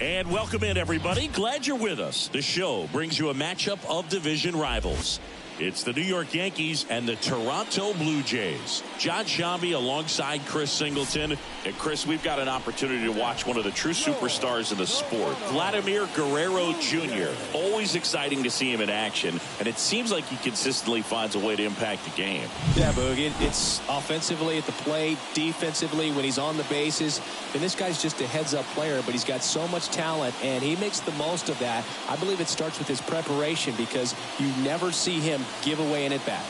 And welcome in, everybody. Glad you're with us. The show brings you a matchup of division rivals. It's the New York Yankees and the Toronto Blue Jays. John Shambi alongside Chris Singleton. And Chris, we've got an opportunity to watch one of the true superstars in the sport, Vladimir Guerrero Jr. Always exciting to see him in action, and it seems like he consistently finds a way to impact the game. Yeah, Boog, it's offensively at the plate, defensively when he's on the bases. And this guy's just a heads-up player, but he's got so much talent, and he makes the most of that. I believe it starts with his preparation because you never see him give away an at-bat.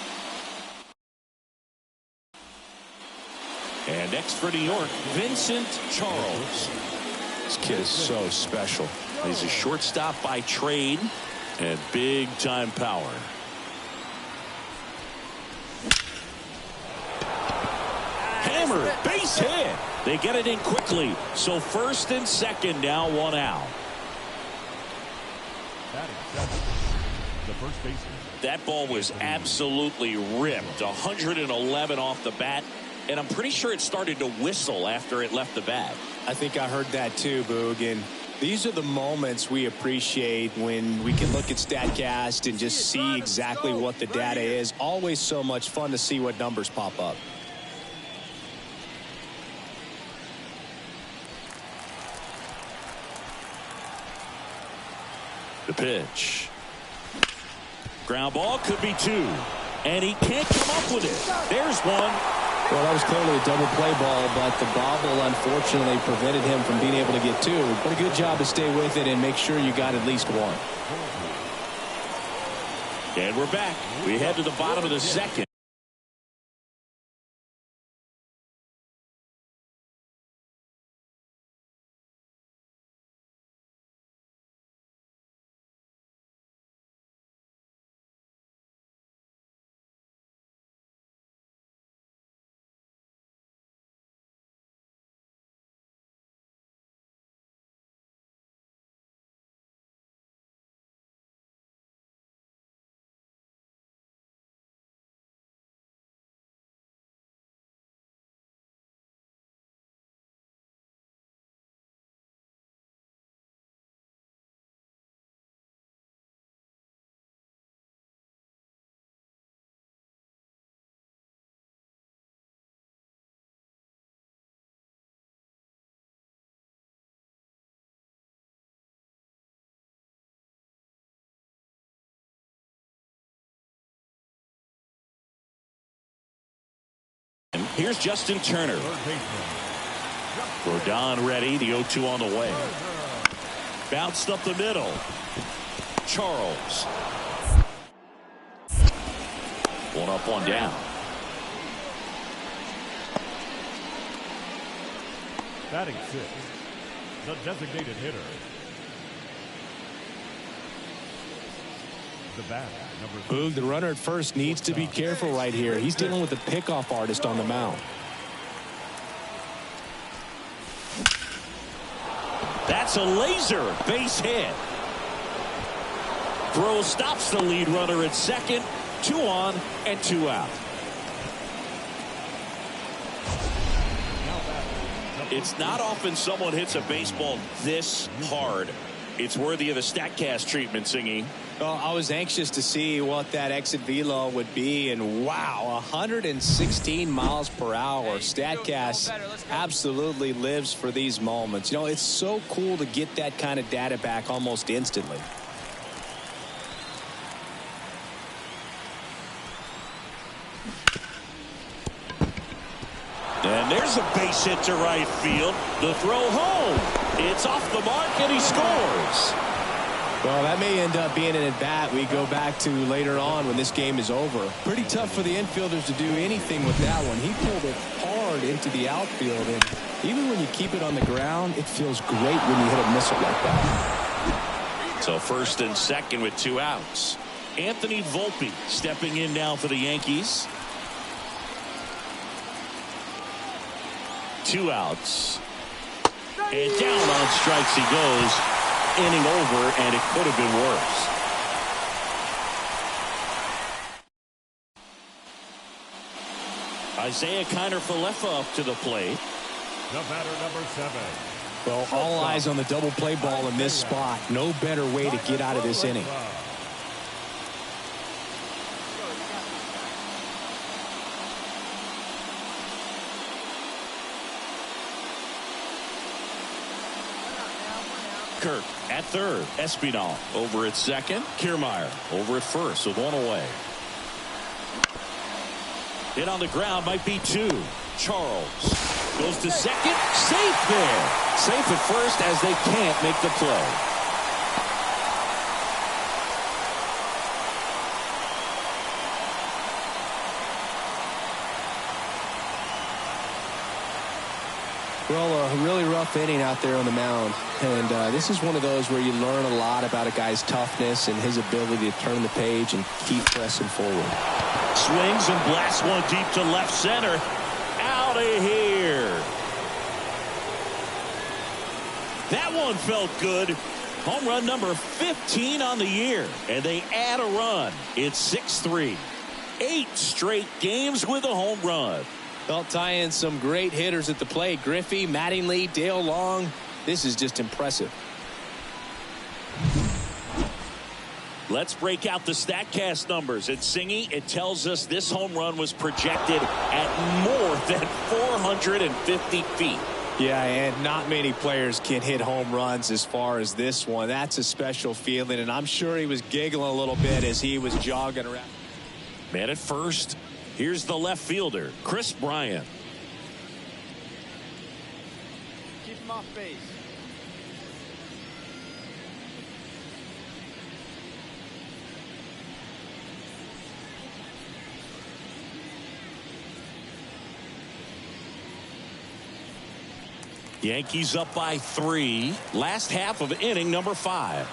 And next for New York, Vincent Charles. This kid is so special. He's a shortstop by trade and big-time power. Hammer, base hit. They get it in quickly. So first and second now, one out. The first baseman. That ball was absolutely ripped. 111 off the bat. And I'm pretty sure it started to whistle after it left the bat. I think I heard that too, Boog. And these are the moments we appreciate when we can look at StatCast and just see exactly what the data is. Always so much fun to see what numbers pop up. The pitch. Ground ball, could be two. And he can't come up with it. There's one. Well, that was clearly a double play ball, but the bobble unfortunately prevented him from being able to get two. But a good job to stay with it and make sure you got at least one. And we're back. We head to the bottom of the second. Here's Justin Turner. Rodon ready. The 0-2 on the way. Bounced up the middle. Charles. One up, one down. Batting six, the designated hitter. The bat, Boog, the runner at first needs to be careful right here. He's dealing with a pickoff artist on the mound. That's a laser base hit. Throw stops the lead runner at second. 2 on and 2 out. It's not often someone hits a baseball this hard. It's worthy of the StatCast treatment, Singy. Well, I was anxious to see what that exit velo would be, and wow, 116 miles per hour. StatCast absolutely lives for these moments. You know, it's so cool to get that kind of data back almost instantly. And there's a base hit to right field. The throw home. It's off the mark, and he scores. Well, that may end up being an at-bat we go back to later on when this game is over. Pretty tough for the infielders to do anything with that one. He pulled it hard into the outfield, and even when you keep it on the ground, it feels great when you hit a missile like that. So first and second with 2 outs. Anthony Volpe stepping in now for the Yankees. 2 outs. And down on strikes he goes. Inning over, and it could have been worse. Isaiah Kiner-Falefa up to the plate. The batter, number 7, Well, all eyes on the double play ball in this spot. No better way to get out of this inning. Kirk at third. Espinal over at second. Kiermaier over at first with one away. Hit on the ground, might be two. Charles goes to second. Safe there. Safe at first as they can't make the play. Well, a really rough inning out there on the mound. And this is one of those where you learn a lot about a guy's toughness and his ability to turn the page and keep pressing forward. Swings and blasts one deep to left center. Out of here. That one felt good. Home run number 15 on the year. And they add a run. It's 6-3. 8 straight games with a home run. They'll tie in some great hitters at the plate. Griffey, Mattingly, Dale Long. This is just impressive. Let's break out the StatCast numbers. At Singy, it tells us this home run was projected at more than 450 feet. Yeah, and not many players can hit home runs as far as this one. That's a special feeling, and I'm sure he was giggling a little bit as he was jogging around. Man at first. Here's the left fielder, Chris Bryant. Keep him off base. Yankees up by 3. Last half of inning number 5.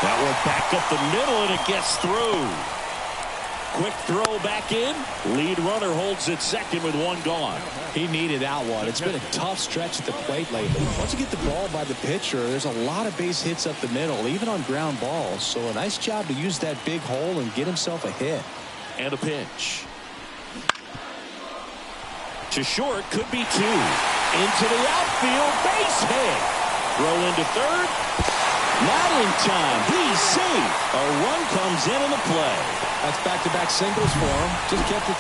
That one back up the middle, and it gets through. Quick throw back in. Lead runner holds at second with one gone. He needed that one. It's been a tough stretch at the plate lately. Once you get the ball by the pitcher, there's a lot of base hits up the middle, even on ground balls. So a nice job to use that big hole and get himself a hit. And a pitch. To short, could be 2. Into the outfield, base hit. Throw into third. Not in time. He's safe. A run comes in the play. That's back-to-back singles for him. Just kept it.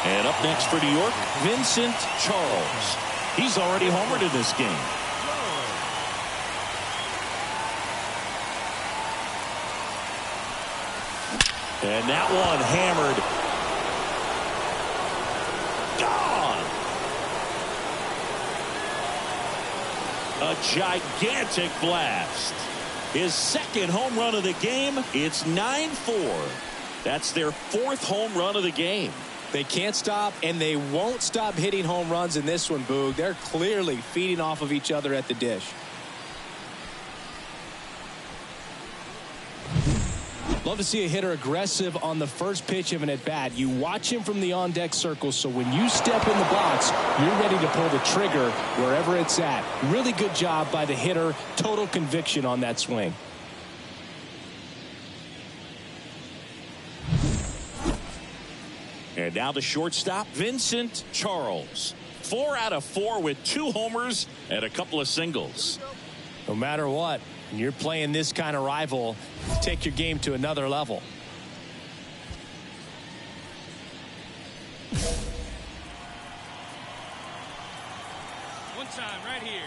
And up next for New York, Vincent Charles. He's already homered in this game. And that one hammered. A gigantic blast. His second home run of the game. It's 9-4. That's their 4th home run of the game. They can't stop, and they won't stop hitting home runs in this one, Boog. They're clearly feeding off of each other at the dish. Love to see a hitter aggressive on the first pitch of an at-bat. You watch him from the on-deck circle, so when you step in the box, you're ready to pull the trigger wherever it's at. Really good job by the hitter. Total conviction on that swing. And now the shortstop, Vincent Charles. 4 out of 4 with 2 homers and a couple of singles. No matter what, when you're playing this kind of rival, take your game to another level. One time right here.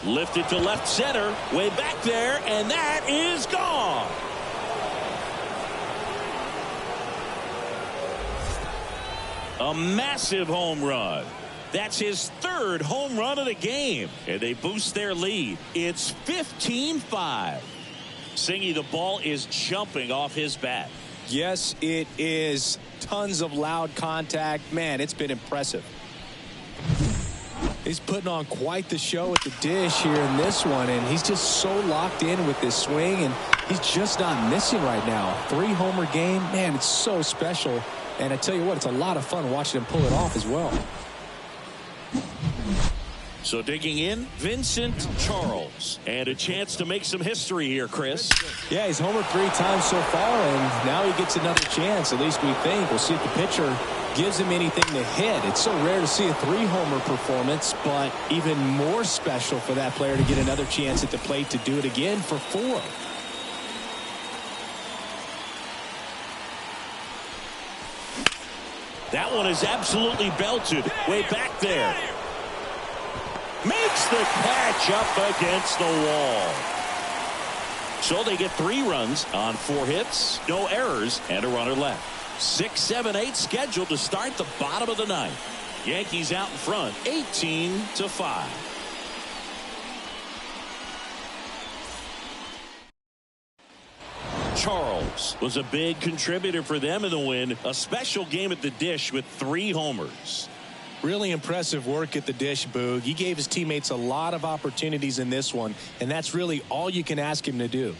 Lifted to left center, way back there, and that is gone. A massive home run. That's his 3rd home run of the game, and they boost their lead. It's 15-5. Singy, the ball is jumping off his bat. Yes, it is. Tons of loud contact. Man, it's been impressive. He's putting on quite the show at the dish here in this one, and he's just so locked in with this swing, and he's just not missing right now. 3-homer game, man, it's so special. And I tell you what, it's a lot of fun watching him pull it off as well. So digging in, Vincent Charles. And a chance to make some history here, Chris. Yeah, he's homered 3 times so far, and now he gets another chance, at least we think. We'll see if the pitcher gives him anything to hit. It's so rare to see a 3-homer performance, but even more special for that player to get another chance at the plate to do it again for 4. That one is absolutely belted way back there. Makes the catch up against the wall. So they get 3 runs on 4 hits, no errors, and a runner left. 6, 7, 8 scheduled to start the bottom of the 9th. Yankees out in front, 18-5. Charles was a big contributor for them in the win. A special game at the dish with 3 homers. Really impressive work at the dish, Boog. He gave his teammates a lot of opportunities in this one, and that's really all you can ask him to do.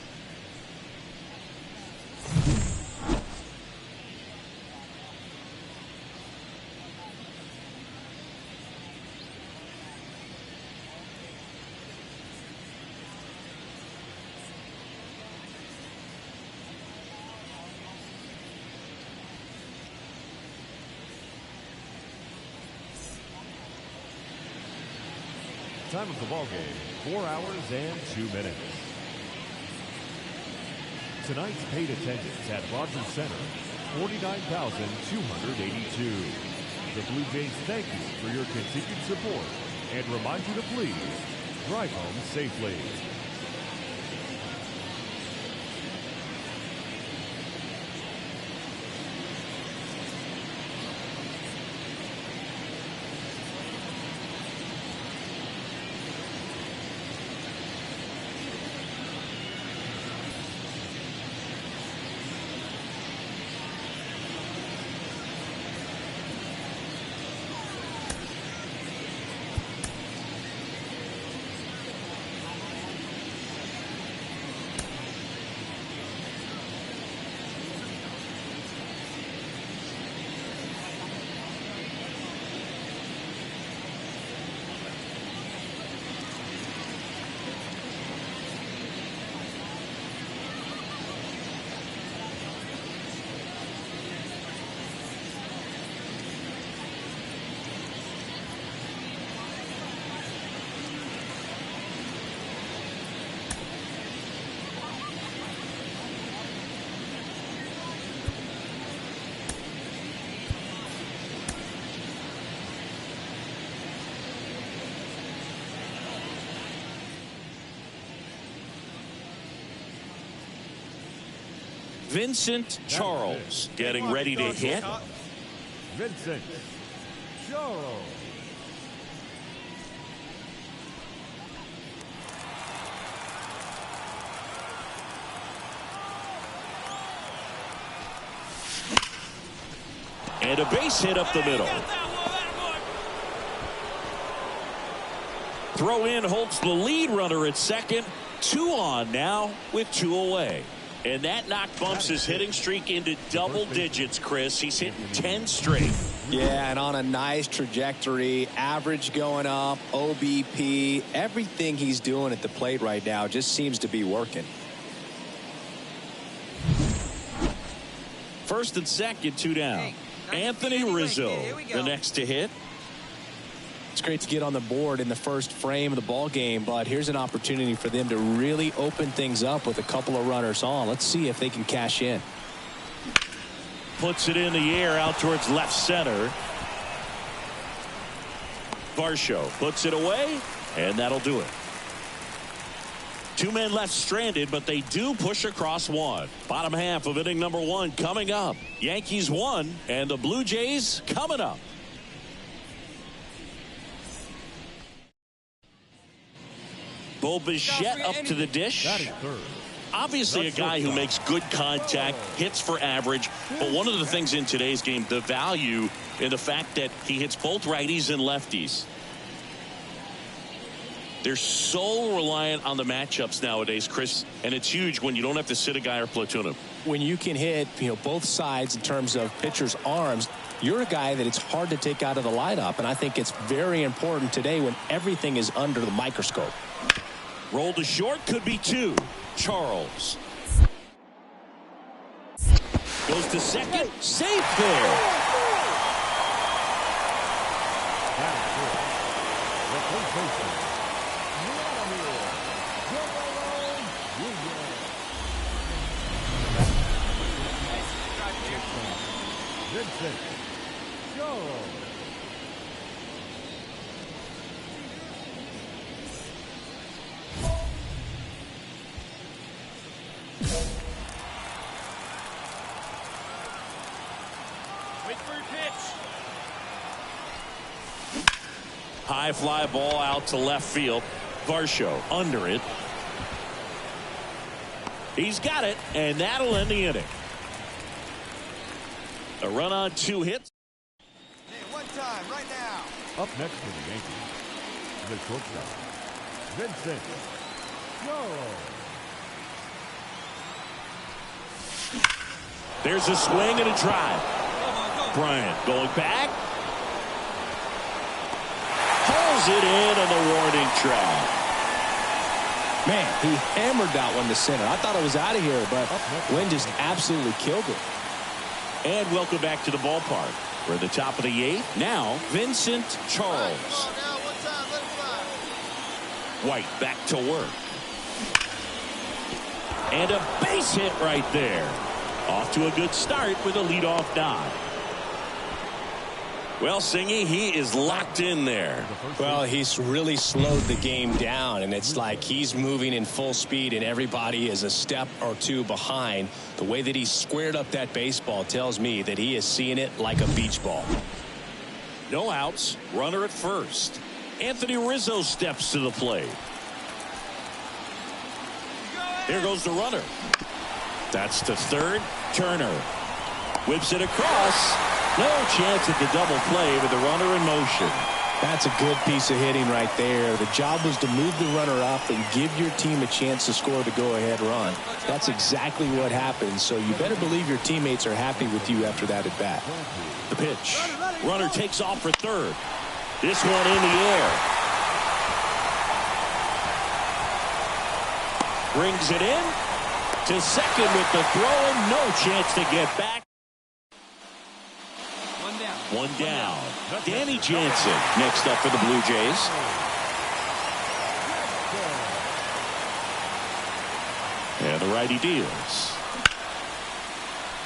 Time of the ball game, 4 hours and 2 minutes. Tonight's paid attendance at Rogers Center, 49,282. The Blue Jays thank you for your continued support and remind you to please drive home safely. Vincent Charles getting ready to hit. Vincent Charles. And a base hit up the middle. Throw in holds the lead runner at second. 2 on now with 2 away. And that knock bumps his hitting streak into double digits, Chris. He's hitting 10 straight. Yeah, and on a nice trajectory. Average going up, OBP. Everything he's doing at the plate right now just seems to be working. First and second, 2 down. Anthony Rizzo, the next to hit. It's great to get on the board in the first frame of the ball game, but here's an opportunity for them to really open things up with a couple of runners on. Let's see if they can cash in. Puts it in the air out towards left center. Varsho puts it away, and that'll do it. 2 men left stranded, but they do push across 1. Bottom half of inning number 1 coming up. Yankees 1, and the Blue Jays coming up. Bo Bichette up to the dish. Obviously a guy who makes good contact, hits for average, but one of the things in today's game, the value in the fact that he hits both righties and lefties. They're so reliant on the matchups nowadays, Chris, and it's huge when you don't have to sit a guy or platoon him. when you can hit, both sides in terms of pitchers' arms, you're a guy that it's hard to take out of the lineup. And I think it's very important today when everything is under the microscope. Roll to short, could be two. Charles goes to second, safe there. Vincent. Go. Wait for your pitch. High fly ball out to left field. Varsho under it. He's got it, and that'll end the inning. A run on 2 hits. Hey, one time, right now. Up next for the Yankees, the shortstop, Vincent. Go. There's a swing and a drive. Bryant going back. Pulls it in on the warning track. Man, he hammered that one to center. I thought it was out of here, but wind just absolutely killed it. And welcome back to the ballpark. We're at the top of the 8th. Now, Vincent Charles. White back to work. And a base hit right there. Off to a good start with a leadoff nod. Well, Singy, he is locked in there. Well, he's really slowed the game down, and it's like he's moving in full speed, and everybody is a step or two behind. The way that he squared up that baseball tells me that he is seeing it like a beach ball. No outs, runner at first. Anthony Rizzo steps to the plate. Here goes the runner. That's to third. Turner whips it across. No chance at the double play with the runner in motion. That's a good piece of hitting right there. The job was to move the runner up and give your team a chance to score the go-ahead run. That's exactly what happened, so you better believe your teammates are happy with you after that at bat. The pitch. Runner takes off for third. This one in the air. Brings it in to second with the throw and no chance to get back. One down. Danny Jansen next up for the Blue Jays. And the righty deals.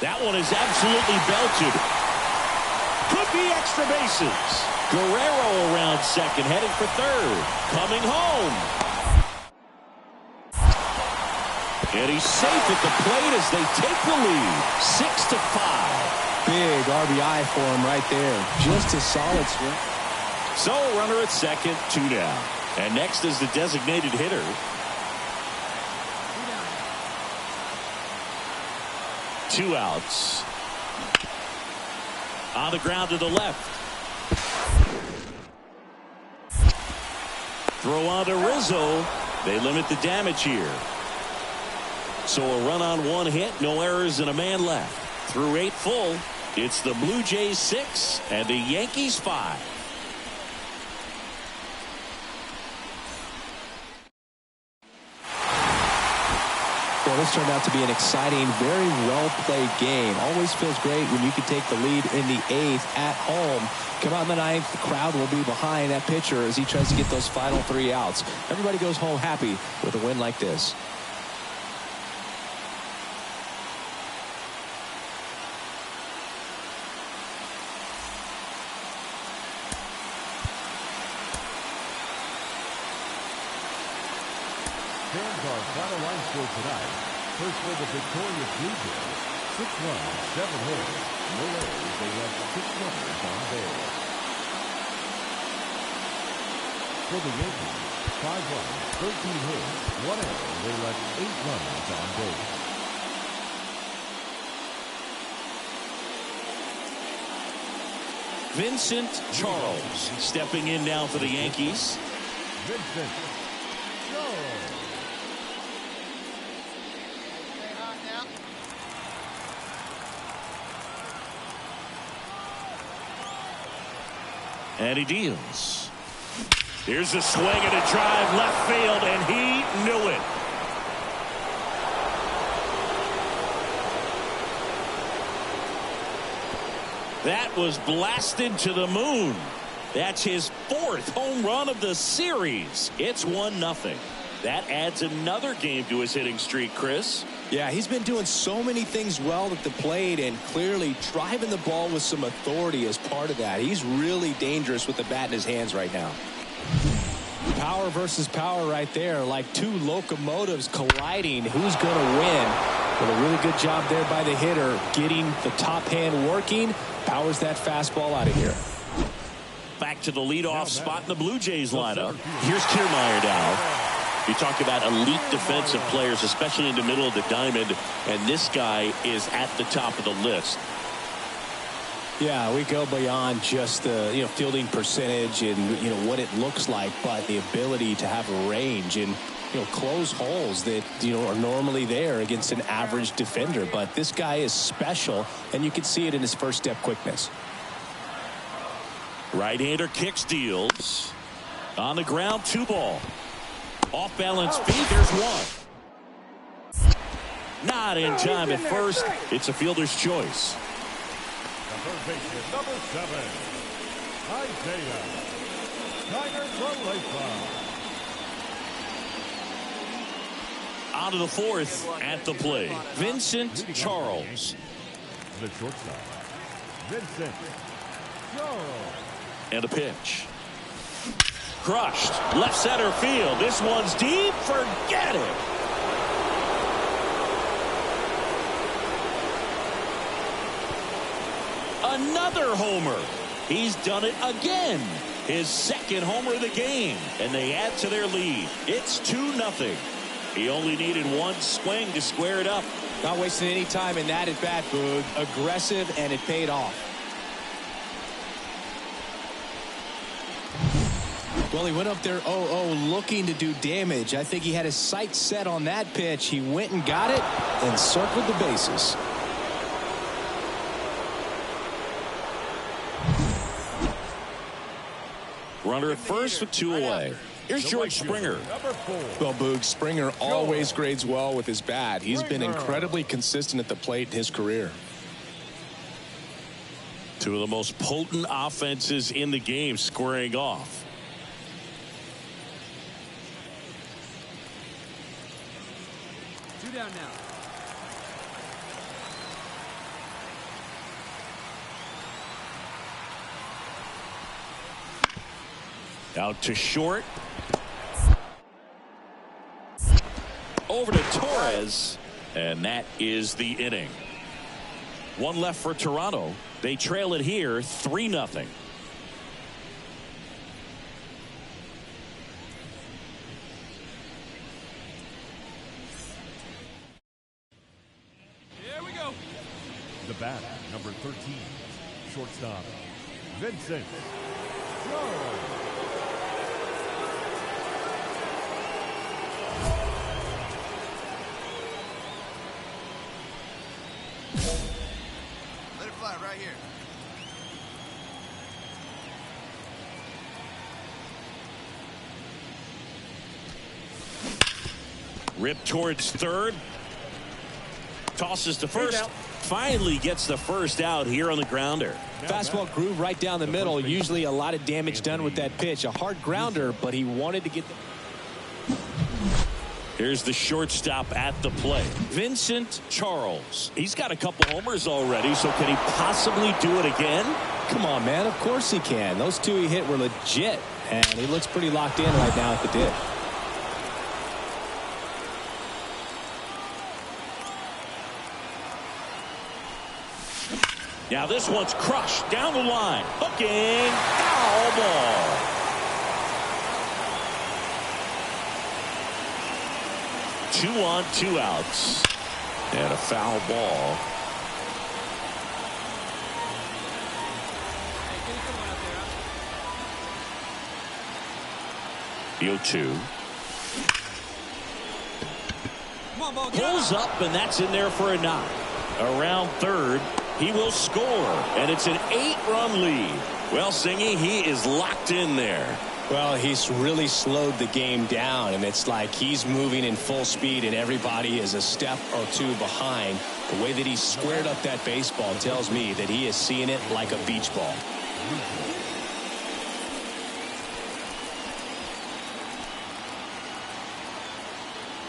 That one is absolutely belted. Could be extra bases. Guerrero around second, heading for third. Coming home. And he's safe at the plate as they take the lead. 6-5. Big RBI for him right there. Just a solid swing. So runner at second, 2 down. And next is the designated hitter. Two outs. On the ground to the left. Throw on to Rizzo. They limit the damage here. So a run on 1 hit, no errors and a man left. Through 8 full, it's the Blue Jays 6 and the Yankees 5. Well, this turned out to be an exciting, very well-played game. Always feels great when you can take the lead in the 8th at home. Come out in the 9th, the crowd will be behind that pitcher as he tries to get those final 3 outs. Everybody goes home happy with a win like this. Fans our final line score tonight. First for the victorious Blue Jays, 6 runs, 7 hits. No errors, they left 6 runners on base. For the Yankees, 5 runs, 13 hits, 1 error, they left 8 runners on base. Vincent Charles stepping in now for the Yankees. Vincent Charles. And he deals. Here's a swing and a drive left field, and he knew it. That was blasted to the moon. That's his 4th home run of the series. It's 1-0. That adds another game to his hitting streak, Chris. Yeah, he's been doing so many things well at the plate and clearly driving the ball with some authority as part of that. He's really dangerous with the bat in his hands right now. Power versus power right there, like two locomotives colliding. Who's going to win? But a really good job there by the hitter, getting the top hand working. Powers that fastball out of here. Back to the leadoff spot in the Blue Jays lineup. Here's Kiermaier now. You talk about elite defensive players, especially in the middle of the diamond, and this guy is at the top of the list. Yeah, we go beyond just the fielding percentage and what it looks like, but the ability to have a range and close holes that are normally there against an average defender. But this guy is special, and you can see it in his first step quickness. Right-hander kicks, deals. On the ground, 2 ball. Off balance feed, there's 1. Not in time at first. It's a fielder's choice. Third baseman, number 7, Isaiah Tiger. On to the 4th at the plate. Vincent Charles. The shortstop, Vincent Charles. And a pitch. Crushed. Left center field. This one's deep. Forget it. Another homer. He's done it again. His 2nd homer of the game. And they add to their lead. It's 2-0. He only needed 1 swing to square it up. Not wasting any time in that at bat, Boog. Aggressive, and it paid off. Well, he went up there 0-0 looking to do damage. I think he had his sights set on that pitch. He went and got it and circled the bases. Runner at first with 2 away. Here's George Springer. Well, Boog, Springer always grades well with his bat. He's been incredibly consistent at the plate in his career. 2 of the most potent offenses in the game squaring off. Down now. Out to short. Over to Torres. And that is the inning. 1 left for Toronto. They trail it here 3-0. The batter, number 13, shortstop, Vincent Charles. Let it fly right here. Ripped towards third. Tosses to first. Finally gets the first out here on the grounder. Fastball groove right down the middle. Usually a lot of damage done with that pitch. A hard grounder, but he wanted to get the... Here's the shortstop at the plate. Vincent Charles. He's got a couple homers already, so can he possibly do it again? Come on, man. Of course he can. Those 2 he hit were legit, and he looks pretty locked in right now at the dip. Now this one's crushed down the line. Hooking. Foul ball. Two on, 2 outs. And a foul ball. The 0-2. Pulls up, and that's in there for a knock. Around third. He will score, and it's an 8-run lead. Well, Singy, he is locked in there. Well, he's really slowed the game down, and it's like he's moving in full speed, and everybody is a step or two behind. The way that he squared up that baseball tells me that he is seeing it like a beach ball.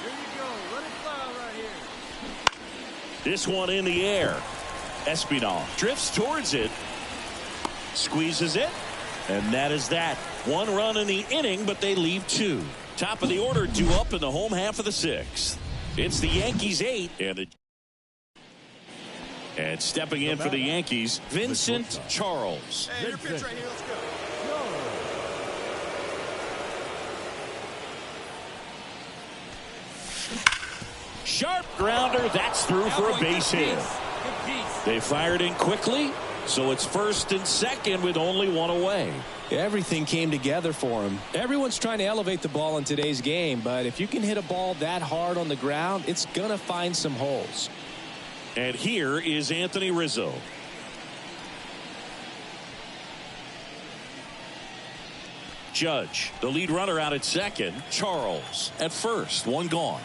Here you go. Let it fly right here. This one in the air. Espinal drifts towards it. Squeezes it. And that is that. 1 run in the inning, but they leave 2. Top of the order, 2 up in the home half of the 6th. It's the Yankees 8. And stepping in for the Yankees, Vincent Charles. Hey, your pitch right here. Let's go. Sharp grounder. That's through for a base hit. They fired in quickly, so it's 1st and 2nd with only 1 away. Everything came together for him. Everyone's trying to elevate the ball in today's game, but if you can hit a ball that hard on the ground, it's going to find some holes. And here is Anthony Rizzo. Judge, the lead runner out at 2nd. Charles at 1st. 1 gone.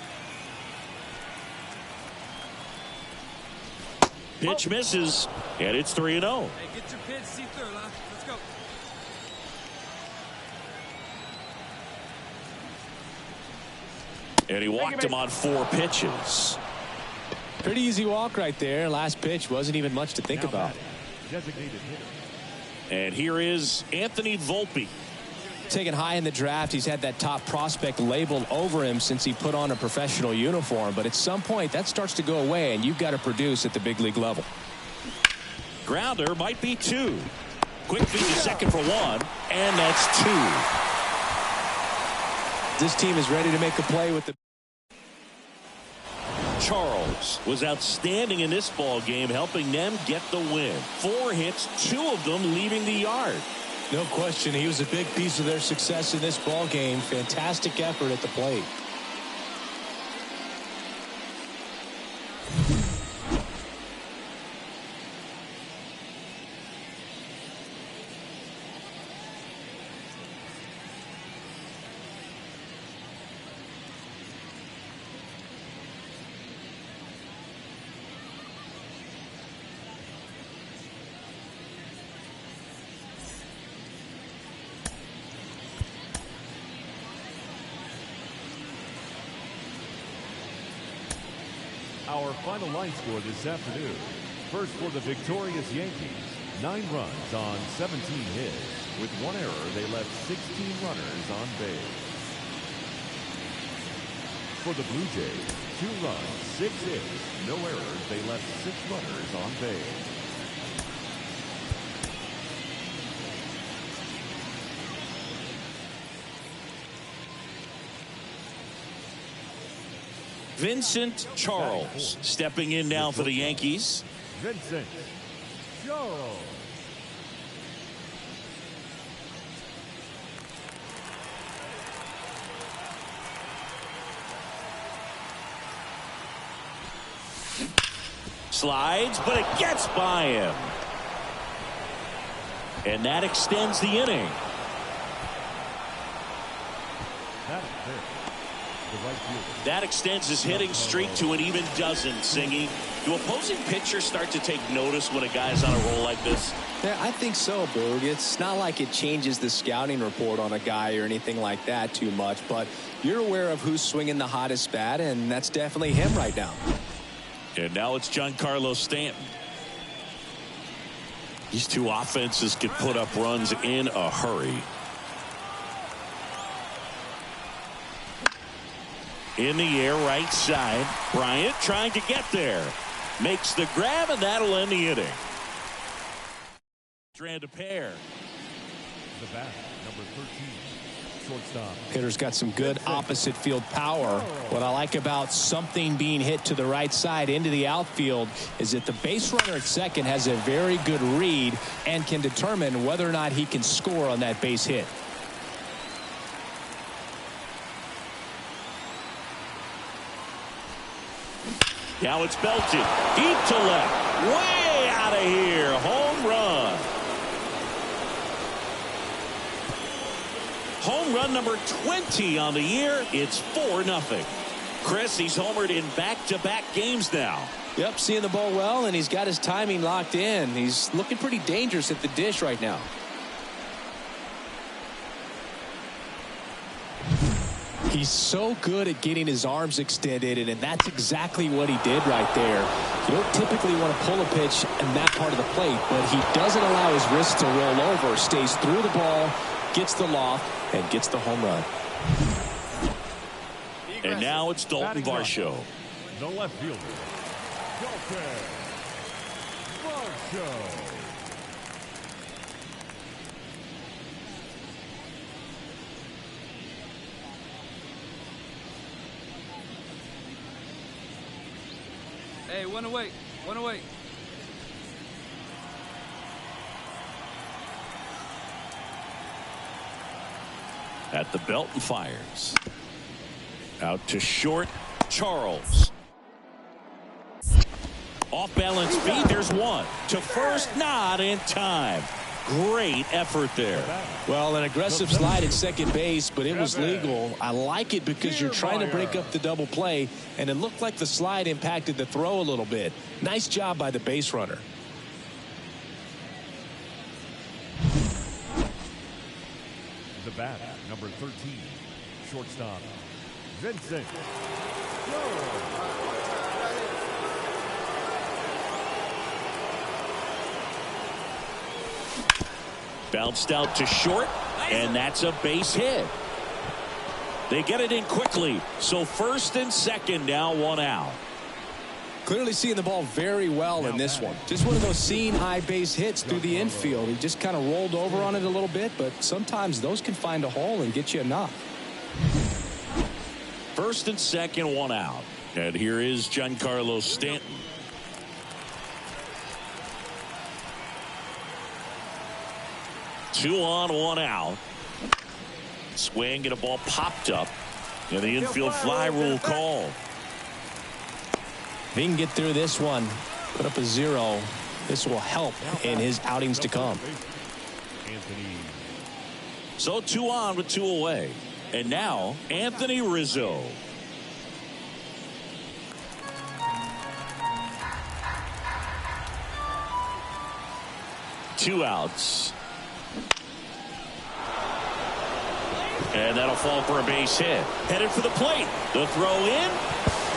Pitch misses, and it's 3-0. Hey, get your pitch, see through, huh? Let's go. And he walked him on 4 pitches. Pretty easy walk right there. Last pitch wasn't even much to think about. Designated hitter. And here is Anthony Volpe. Taken high in the draft, he's had that top prospect labeled over him since he put on a professional uniform. But at some point, that starts to go away, and you've got to produce at the big league level. Grounder might be 2. Quick feed to 2nd for 1, and that's 2. This team is ready to make a play with the. Charles was outstanding in this ball game, helping them get the win. 4 hits, 2 of them leaving the yard. No question, he was a big piece of their success in this ball game. Fantastic effort at the plate. Our final line score this afternoon. First for the victorious Yankees, 9 runs on 17 hits. With 1 error, they left 16 runners on base. For the Blue Jays, 2 runs, 6 hits, no errors, they left 6 runners on base. Vincent Charles stepping in now for the Yankees. Vincent Charles. Slides, but it gets by him. And that extends the inning. That extends his hitting streak to an even dozen, Singy. Do opposing pitchers start to take notice when a guy's on a roll like this? Yeah, I think so, Boog. It's not like it changes the scouting report on a guy or anything like that too much, but you're aware of who's swinging the hottest bat, and that's definitely him right now. And now it's Giancarlo Stanton. These 2 offenses can put up runs in a hurry. In the air, right side. Bryant trying to get there. Makes the grab, and that'll end the inning. Strand a pair. The bat, number 13, shortstop. Hitter's got some good opposite field power. What I like about something being hit to the right side into the outfield is that the base runner at 2nd has a very good read and can determine whether or not he can score on that base hit. Now it's belted deep to left, way out of here. Home run. Home run number 20 on the year. It's 4-0. Chris, he's homered in back-to-back games now. Yep, seeing the ball well, and he's got his timing locked in. He's looking pretty dangerous at the dish right now. He's so good at getting his arms extended, and that's exactly what he did right there. You don't typically want to pull a pitch in that part of the plate, but he doesn't allow his wrist to roll over, stays through the ball, gets the loft, and gets the home run. And now it's Dalton Varsho. The left fielder, Dalton Varsho. Hey, one away. One away. At the belt and fires. Out to short, Charles. Off balance feet, there's one. To first, not in time. Great effort there. Well, an aggressive slide at second base, but it was legal. I like it because you're trying to break up the double play, and it looked like the slide impacted the throw a little bit. Nice job by the base runner. The bat, number 13, shortstop, Vincent. Bounced out to short, and that's a base hit. They get it in quickly, so first and second, now one out. Clearly seeing the ball very well in this one. Just one of those seeing high base hits through the infield. He just kind of rolled over on it a little bit, but sometimes those can find a hole and get you enough. First and second, one out. And here is Giancarlo Stanton. Two on, one out. Swing and a ball popped up. And the infield fly rule called. If he can get through this one, put up a 0, this will help in his outings to come. So 2 on with 2 away. And now Anthony Rizzo. Two outs. And that'll fall for a base hit. Headed for the plate. The throw in.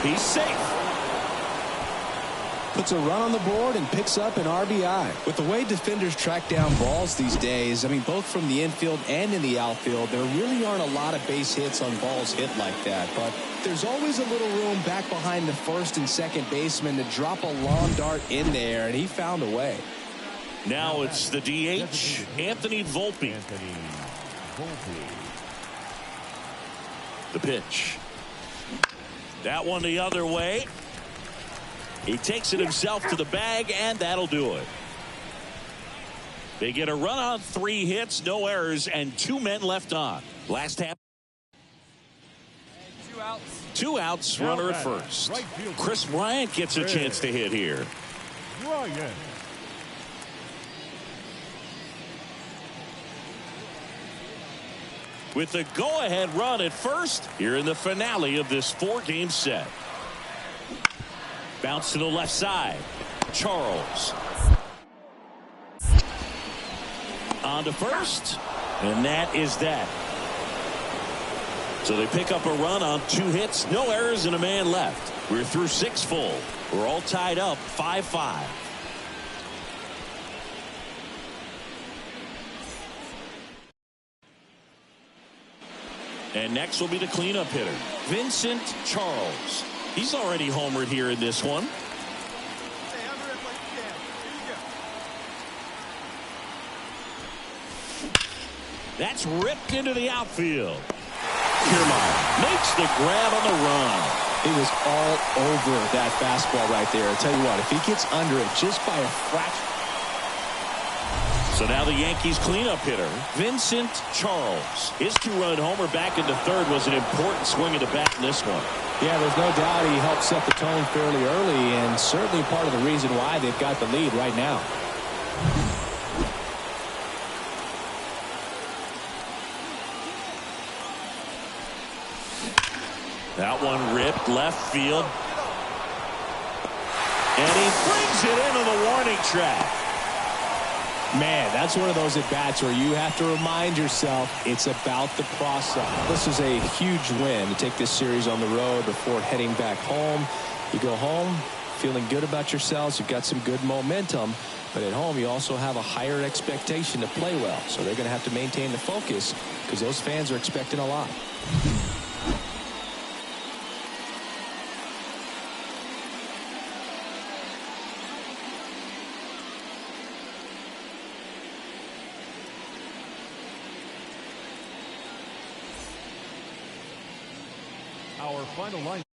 He's safe. Puts a run on the board and picks up an RBI. With the way defenders track down balls these days, I mean, both from the infield and in the outfield, there really aren't a lot of base hits on balls hit like that. But there's always a little room back behind the first and second baseman to drop a long dart in there, and he found a way. Now it's the DH, Anthony Volpe. The pitch. That one the other way. He takes it himself to the bag, and that'll do it. They get a run on 3 hits, no errors, and 2 men left on. Last half. 2 outs. 2 outs, runner at first. Chris Bryant gets a chance to hit here. Bryant. With the go-ahead run at first, here in the finale of this 4-game set. Bounce to the left side. Charles. On to first. And that is that. So they pick up a run on 2 hits, no errors, and a man left. We're through 6 full. We're all tied up 5-5. And next will be the cleanup hitter, Vincent Charles. He's already homered here in this one. Hey, I'm ready like you can. Here you go. That's ripped into the outfield. Kiermaier makes the grab on the run. He was all over that fastball right there. I'll tell you what, if he gets under it just by a fraction. So now the Yankees cleanup hitter, Vincent Charles. His two-run homer back in the third was an important swing of the bat in this one. Yeah, there's no doubt he helped set the tone fairly early, and certainly part of the reason why they've got the lead right now. That one ripped left field. And he brings it into the warning track. Man, that's one of those at-bats where you have to remind yourself it's about the process. This is a huge win to take this series on the road before heading back home. You go home feeling good about yourselves. You've got some good momentum. But at home, you also have a higher expectation to play well. So they're going to have to maintain the focus because those fans are expecting a lot. Our final line.